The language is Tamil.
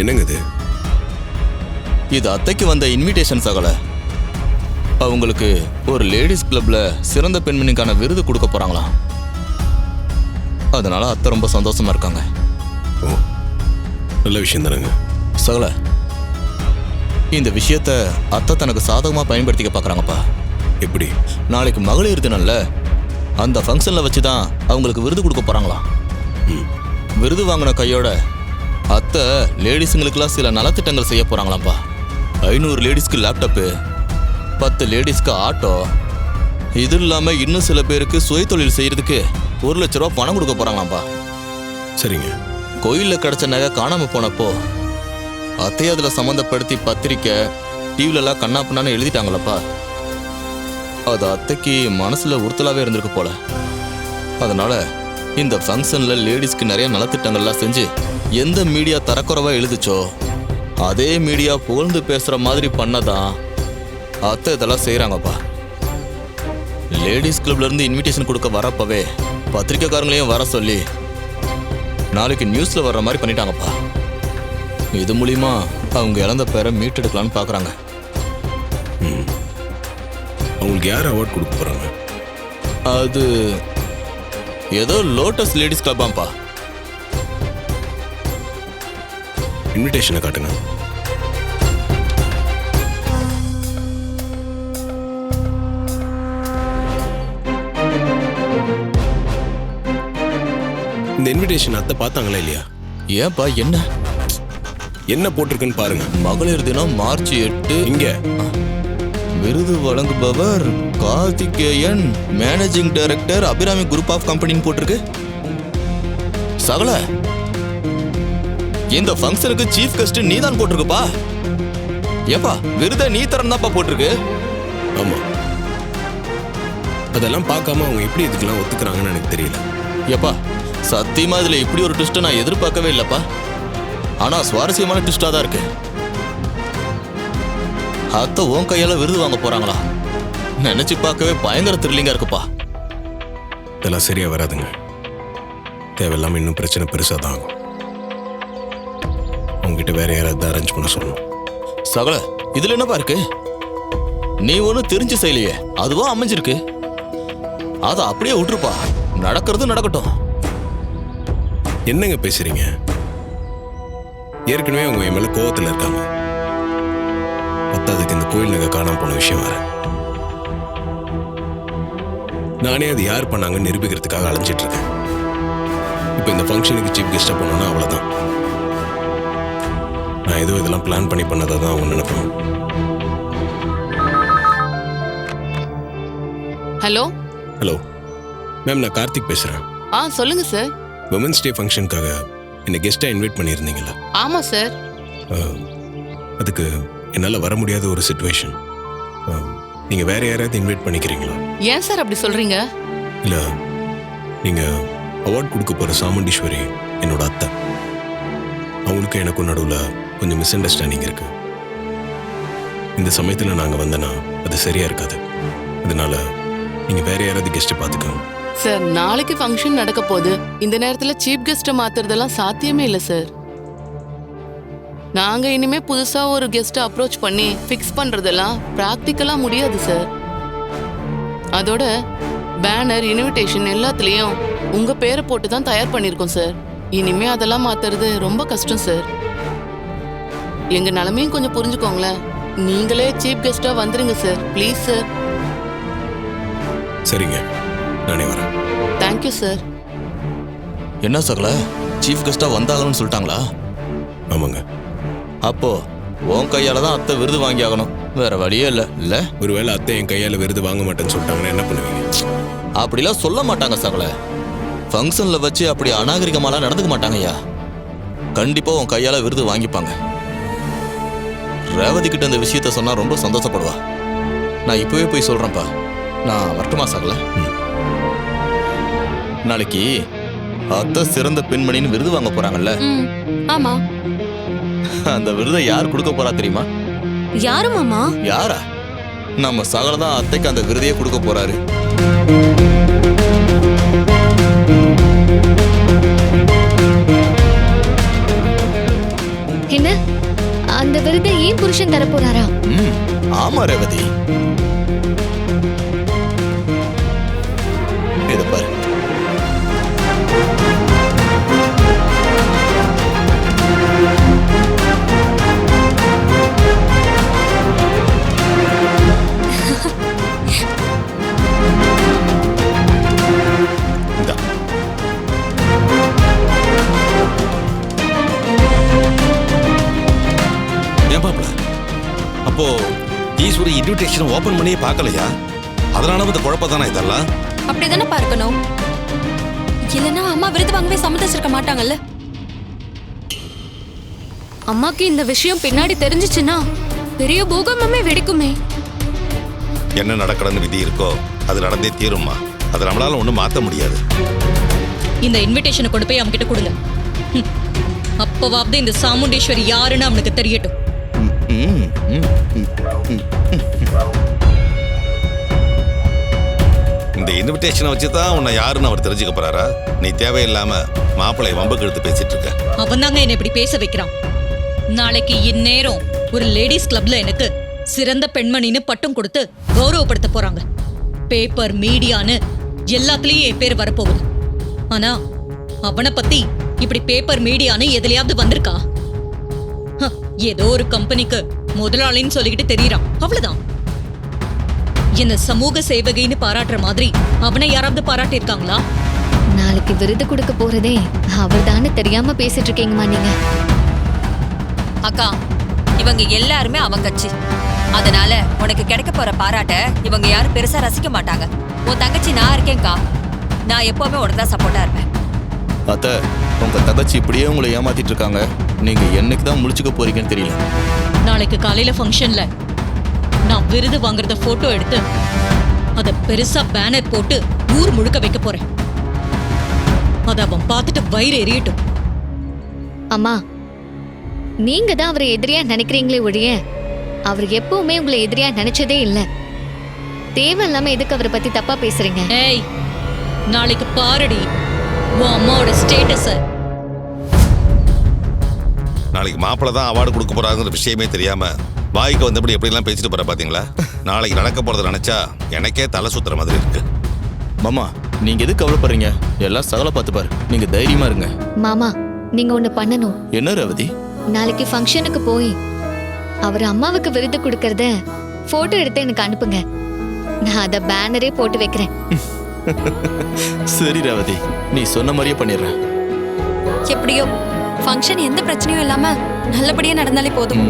என்னங்க இது? இது அத்தைக்கு வந்த இன்விடேஷன் சகல. அவங்களுக்கு ஒரு லேடிஸ் கிளப்ல சிறந்த பெண்மணிக்கான விருது கொடுக்க போறாங்களாம். அதனால அத்தை ரொம்ப சந்தோஷமா இருக்காங்க. ஓ, நல்ல விஷயம் தானேங்க. சகல, இந்த விஷயத்த அத்தை தனக்கு சாதகமா பயன்படுத்திக்க பார்க்கறாங்கப்பா. எப்படி? நாளைக்கு மகளிர் தினம்ல, அந்த ஃபங்க்ஷன்ல வச்சு தான் அவங்களுக்கு விருது கொடுக்க போறாங்களாம். விருது வாங்கின கையோட அத்தை லேடிஸுங்களுக்கெல்லாம் சில நலத்திட்டங்கள் செய்ய போறாங்களாம்ப்பா. 500 லேடிஸ்க்கு லேப்டாப்பு, 10 லேடிஸ்க்கு ஆட்டோ, இது இல்லாம இன்னும் சில பேருக்கு சுய தொழில் செய்யறதுக்கு 1 லட்ச ரூபா பணம் கொடுக்க போறாங்களாம்ப்பா. சரிங்க. கோயில்ல கிடைச்ச நகை காணாம போனப்போ அத்தையை அதுல சம்மந்தப்படுத்தி பத்திரிக்கை டிவிலெல்லாம் கண்ணா பின்னான்னு எழுதிட்டாங்களப்பா. அது அத்தைக்கு மனசுல உறுத்தலாவே இருந்திருக்கு போல. அதனால இந்த ஃபங்க்ஷன்ல லேடிஸ்க்கு நிறைய நலத்திட்டங்கள்லாம் செஞ்சு எந்த மீடியா தரக்குறைவா எழுதுச்சோ அதே மீடியா புகழ்ந்து பேசுற மாதிரி பண்ணதான் அத்தை இதெல்லாம் செய்யறாங்கப்பா. லேடிஸ் கிளப்ல இருந்து இன்விடேஷன் கொடுக்க வரப்பவே பத்திரிக்கைக்காரங்களையும் வர சொல்லி நாளைக்கு நியூஸ்ல வர்ற மாதிரி பண்ணிட்டாங்கப்பா. இது மூலியமா அவங்க இழந்த பேரை மீட்டெடுக்கலான்னு பாக்குறாங்க. அவங்களுக்கு யார் அவார்ட் கொடுக்க போறாங்க? அது ஏதோ லோட்டஸ் லேடிஸ் கிளப்பாம்பா. இன்விடேஷனை காட்டுங்க. இந்த இன்விடேஷன் அத்தை பார்த்தாங்களா இல்லையா? ஏன்பா, என்ன என்ன போட்டிருக்குன்னு பாருங்க. மகளிர் தினம் மார்ச் 8. இங்க விருது வழங்குபவர் Karthikeyan, managing director, Abirami group of கம்பெனின்னு போட்டிருக்கு. சகல, இந்த ஃபங்க்ஷனுக்கு சீஃப் கெஸ்ட் நீ தான் போட்டிருக்குப்பா. ஏப்பா, விருதை நீ தரந்தாப்பா போட்டிருக்கு. ஆமா, அதெல்லாம் பார்க்காம அவங்க எப்படி இதுக்கெல்லாம் ஒத்துக்கிறாங்கன்னு எனக்கு தெரியல. ஏப்பா, சத்தியமா இதுல இப்படி ஒரு ட்விஸ்ட் நான் எதிர்பார்க்கவே இல்லப்பா. ஆனா சுவாரஸ்யமான ட்விஸ்டா தான் இருக்கு. அத்தை உன் கையால விருது வாங்க போறாங்களா? நினைச்சு பார்க்கவே பயங்கர த்ரில்லிங்கா இருக்குப்பா. இதெல்லாம் சரியா வராதுங்க. தேவையில்லாம இன்னும் பிரச்சனை பெருசாக தான் ஆகும். அவங்ககிட்ட வேற யாராவது அரேஞ்ச் பண்ண சொல்லணும். சகல, இதுல என்னப்பா இருக்கு? நீ ஒன்னும் தெரிஞ்சு செய்யலையே, அதுவா அமைஞ்சிருக்கு. அதை அப்படியே விட்டுருப்பா. நடக்கிறது நடக்கட்டும். என்னங்க பேசுறீங்க? ஏற்கனவே அவங்க என் மேல கோவத்தில் இருக்காங்க. பத்தாவதுக்கு இந்த கோயில் நகை காணாம போன விஷயம் வேற. நானே அது யார் பண்ணாங்கன்னு நிரூபிக்கிறதுக்காக அலைஞ்சிட்டு இருக்கேன். இப்போ இந்த ஃபங்க்ஷனுக்கு சீஃப் கெஸ்டா போனோம்னா அவ்வளவுதான். நான் ஏதோ இதெல்லாம் பிளான் பண்ணி பண்ணதை தான் அவங்க நினைப்பேன். ஹலோ ஹலோ மேம், நான் கார்த்திக் பேசுறேன். சொல்லுங்க சார். விமன்ஸ் டே ஃபங்க்ஷனுக்காக என்னை கெஸ்ட்டாக இன்வைட் பண்ணியிருந்தீங்களா? ஆமா சார். அதுக்கு என்னால் வர முடியாத ஒரு சிச்சுவேஷன். நீங்கள் வேற யாராவது இன்வைட் பண்ணிக்கிறீங்களா? ஏன் சார் அப்படி சொல்றீங்க? இல்லை, நீங்கள் அவார்ட் கொடுக்க போகிற சாமுண்டீஸ்வரி என்னோட அத்தை. அவங்களுக்கு எனக்கும் நடுவில் கொஞ்சம் மிஸ் அண்டர்ஸ்டாண்டிங் இருக்கு. இந்த சமயத்தில் நாங்கள் வந்தேன்னா அது சரியாக இருக்காது. அதனால நீங்கள் வேற யாராவது கெஸ்ட்டை பார்த்துக்கோங்க. சார், நாளைக்கு ஃபங்க்ஷன் நடக்க போகுது. இந்த நேரத்துல சீஃப் கெஸ்ட்டை மாத்துறதெல்லாம் சாத்தியமே இல்லை சார். நாங்க இனிமே புதுசா ஒரு கெஸ்ட்டை அப்ரோச் பண்ணி ஃபிக்ஸ் பண்றதெல்லாம் பிராக்டிக்கலா முடியாது சார். அதோட பேனர், இன்விடேஷன் எல்லாத்துலயும் உங்க பேரை போட்டு தான் தயார் பண்ணிருக்கோம் சார். இனிமே அதெல்லாம் மாத்துறது ரொம்ப கஷ்டம் சார். எங்க நிலைமையும் கொஞ்சம் புரிஞ்சுக்கோங்களேன். நீங்களே சீஃப் கெஸ்டா வந்துருங்க சார், ப்ளீஸ் சார். சரிங்க, நானே வரேன். Thank you sir. என்ன சகல, சீஃப் கெஸ்டா வந்தாகணும்னு சொல்லிட்டாங்களா? ஆமாங்க. அப்போ உன் கையால தான் அத்தை விருது வாங்கி ஆகணும், வேற வழியே இல்லை. இல்ல, ஒருவேளை அத்தை என் கையால் விருது வாங்க மாட்டேன்னு சொல்லிட்டாங்கன்னா என்ன பண்ணுவீங்க? அப்படிலாம் சொல்ல மாட்டாங்க சகல. ஃபங்க்ஷன்ல வச்சு அப்படி அநாகரிகமாலாம் நடந்துக்க மாட்டாங்கய்யா. கண்டிப்பா உன் கையால விருது வாங்கிப்பாங்க. ரேவதி கிட்ட இந்த விஷயத்த சொன்னா ரொம்ப சந்தோஷப்படுவா. நான் இப்பவே போய் சொல்றேன்ப்பா. நான் வரட்டுமா சகல? நாளைக்கு அத்தை சிறந்த பெண்மணின்னு விருது வாங்க போறாங்கல்ல? ஆமா. அந்த விருதை யார் கொடுக்க போறா தெரியுமா? யாரு மாமா? யாரா? நம்ம சகல தான் அத்தைக்கு அந்த விருதையே கொடுக்க போறாரு. என்ன ப்ரமோஷன் தர போறாரா? ஆமா ரேவதி. இத பாரு. இந்தா. ஏன் பாப்பல அப்போ ஈஸ்வரி இன்விடேஷன் ஓபன் பண்ணியே பார்க்கலையா? அதனால வந்து குழப்பத்தானே இதெல்லாம்? அப்படிதானே பார்க்கணும். இல்லைன்னா அம்மா விருது வாங்கவே சம்மதிச்சிருக்க மாட்டாங்கல்ல. அம்மாக்கு இந்த விஷயம் பின்னாடி தெரிஞ்சிச்சுன்னா பெரிய பூகம்பமே வெடிக்குமே. என்ன நடக்கணும்னு விதி இருக்கோ அது நடந்தே தீரும்மா. அதை நம்மளால ஒண்ணும் மாத்த முடியாது. இந்த இன்விடேஷனை கொண்டு போய் அவன்கிட்ட கொடுங்க. அப்பவாவது இந்த சாமுண்டீஸ்வரி யாருன்னு அவனுக்கு தெரியட்டும். இந்த இன்விடேஷனை வச்சு தான் உன்னை யாருன்னு அவர் தெரிஞ்சுக்க போறாரா? நீ தேவையில்லாம மாப்பிள்ளை வம்புக்கு எடுத்து பேசிட்டு இருக்க. அவன் தாங்க என்னை இப்படி பேச வைக்கிறான். நாளைக்கு இந்நேரம் ஒரு லேடிஸ் கிளப்ல எனக்கு சிறந்த பெண்மணின்னு பட்டம் கொடுத்து கௌரவப்படுத்த போறாங்க. பேப்பர் மீடியான்னு எல்லாத்துலயும் என் பேர் வரப்போகுது. ஆனா அவனை பத்தி இப்படி பேப்பர் மீடியான்னு எதுலயாவது வந்திருக்கா? ஏதோ ஒரு கம்பெனிக்கு முதலாளின்னு சொல்லிக்கிட்டு தெரியறான், அவ்வளவுதான். என்ன சமூக சேவகைன்னு பாராட்டுற மாதிரி அவனை யாராவது பாராட்டி இருக்காங்களா? நாளைக்கு விருது கொடுக்க போறதே அவர்தான்னு தெரியாம பேசிட்டு இருக்கீங்கம்மா நீங்க. அக்கா, இவங்க எல்லாருமே அவன் கட்சி. அதனால உனக்கு கிடைக்க போற பாராட்ட இவங்க யாரும் பெருசா ரசிக்க மாட்டாங்க. உன் தங்கச்சி நான் இருக்கேன்க்கா. நான் எப்பவுமே உனக்கு தான் சப்போர்ட்டா இருப்பேன். அத்தை, உங்க தங்கச்சி இப்படியே உங்களை ஏமாத்திட்டு இருக்காங்க. நீங்க என்னைக்கு தான் முடிச்சுக்க போறீங்கன்னு தெரியல. நாளைக்கு காலையில ஃபங்க்ஷன்ல நான் விருது வாங்குறத போட்டோ எடுத்து அத பெருசா பேனர் போட்டு ஊர் முழுக்க வைக்க போறேன். அத அவன் பார்த்துட்டு வயிறு எரியட்டும். அம்மா, நீங்க தான் அவரை எதிரியா நினைக்கிறீங்களே ஒழிய அவர் எப்பவுமே உங்களை எதிரியா நினைச்சதே இல்ல. தேவையில்லாம எதுக்கு அவரை பத்தி தப்பா பேசுறீங்க? ஏய், நாளைக்கு பாருடி உன் அம்மாவோட ஸ்டேட்டஸ. நாளைக்கு மாப்பிள்ளை தான் அவார்டு கொடுக்க போறாங்கிற விஷயமே தெரியாம வாய்க்கு வந்தபடி எப்படி எல்லாம் பேசிட்டு போற பாத்தீங்களா? நாளைக்கு நடக்க போறத நினைச்சா எனக்கே தலை சுத்துற மாதிரி இருக்கு. மாமா, நீங்க எதுக்கு கவலைப்படுறீங்க? எல்லாம் சகல பார்த்துப்பாரு. நீங்க தைரியமா இருங்க. மாமா, நீங்க ஒண்ணு பண்ணணும். என்ன ரேவதி? நாளைக்கு ஃபங்க்ஷனுக்கு போய் அவர் அம்மாவுக்கு விருது கொடுக்கறத போட்டோ எடுத்து எனக்கு அனுப்புங்க. நான் அத பேனரே போட்டு வைக்கிறேன். சரி ரேவதி, நீ சொன்ன மாதிரியே பண்ணிடுறேன். எப்படியோ ஃபங்க்ஷன் எந்த பிரச்சனையும் இல்லாம நல்லபடியா நடந்தாலே போதும்.